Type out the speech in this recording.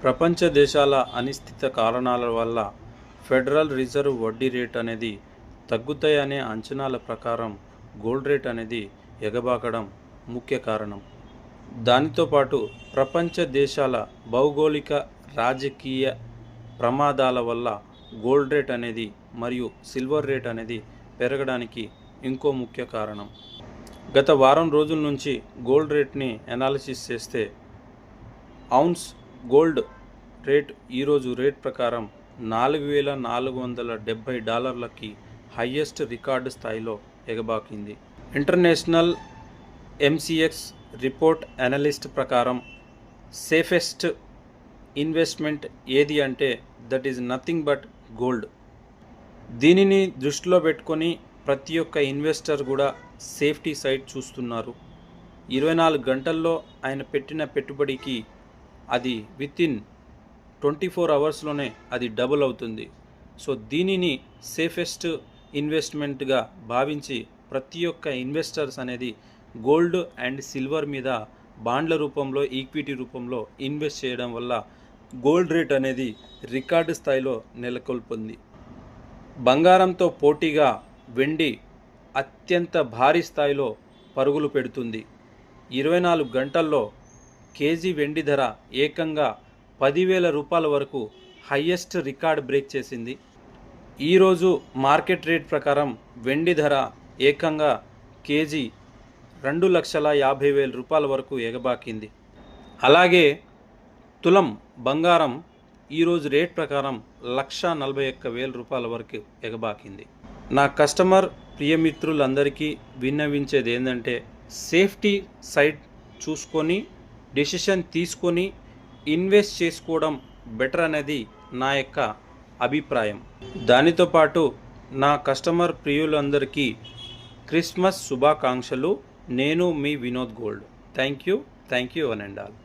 ప్రపంచ దేశాల అనిశ్చిత కారణాల వల్ల ఫెడరల్ రిజర్వ్ వడ్డీ రేట్ అనేది తగ్గుతాయనే అంచనాల ప్రకారం గోల్డ్ రేట్ అనేది ఎగబాకడం ముఖ్య కారణం. దానితో పాటు ప్రపంచ దేశాల భౌగోళిక రాజకీయ ప్రమాదాల వల్ల గోల్డ్ రేట్ అనేది మరియు సిల్వర్ రేట్ అనేది పెరగడానికి ఇంకో ముఖ్య కారణం. గత వారం రోజుల నుంచి గోల్డ్ రేట్ని అనాలిసిస్ చేస్తే ఔన్స్ గోల్డ్ రేట్ ఈరోజు రేట్ ప్రకారం $4,470కి హయ్యెస్ట్ రికార్డు స్థాయిలో ఎగబాకింది. ఇంటర్నేషనల్ ఎంసీఎక్స్ రిపోర్ట్ అనలిస్ట్ ప్రకారం సేఫెస్ట్ ఇన్వెస్ట్మెంట్ ఏది అంటే that is nothing but gold. దీనిని దృష్టిలో పెట్టుకొని ప్రతి ఒక్క ఇన్వెస్టర్ కూడా సేఫ్టీ సైడ్ చూస్తున్నారు. 24 గంటల్లో ఆయన పెట్టిన పెట్టుబడికి అది వితిన్ 24 అవర్స్లోనే అది డబుల్ అవుతుంది. సో దీనిని సేఫెస్ట్ ఇన్వెస్ట్మెంట్గా భావించి ప్రతి ఒక్క ఇన్వెస్టర్స్ అనేది గోల్డ్ అండ్ సిల్వర్ మీద బాండ్ల రూపంలో ఈక్విటీ రూపంలో ఇన్వెస్ట్ చేయడం వల్ల గోల్డ్ రేట్ అనేది రికార్డు స్థాయిలో నెలకొల్పింది. బంగారంతో పోటీగా వెండి అత్యంత భారీ స్థాయిలో పరుగులు పెడుతుంది. 24 గంటల్లో కేజీ వెండి ధర ఏకంగా 10,000 రూపాయల వరకు హయ్యెస్ట్ రికార్డ్ బ్రేక్ చేసింది. ఈరోజు మార్కెట్ రేట్ ప్రకారం వెండి ధర ఏకంగా కేజీ 2,50,000 రూపాయల వరకు ఎగబాకింది. అలాగే తులం బంగారం ఈరోజు రేట్ ప్రకారం 1,41,000 రూపాయల వరకు ఎగబాకింది. నా కస్టమర్ ప్రియమిత్రులందరికీ విన్నవించేది ఏంటంటే సేఫ్టీ సైడ్ చూసుకొని డెసిషన్ తీసుకొని ఇన్వెస్ట్ చేసుకోవడం బెటర్ అనేది నా యొక్క అభిప్రాయం. దానితో పాటు నా కస్టమర్ ప్రియులందరికీ క్రిస్మస్ శుభాకాంక్షలు. నేను మీ Vinod gold. Thank you one and all.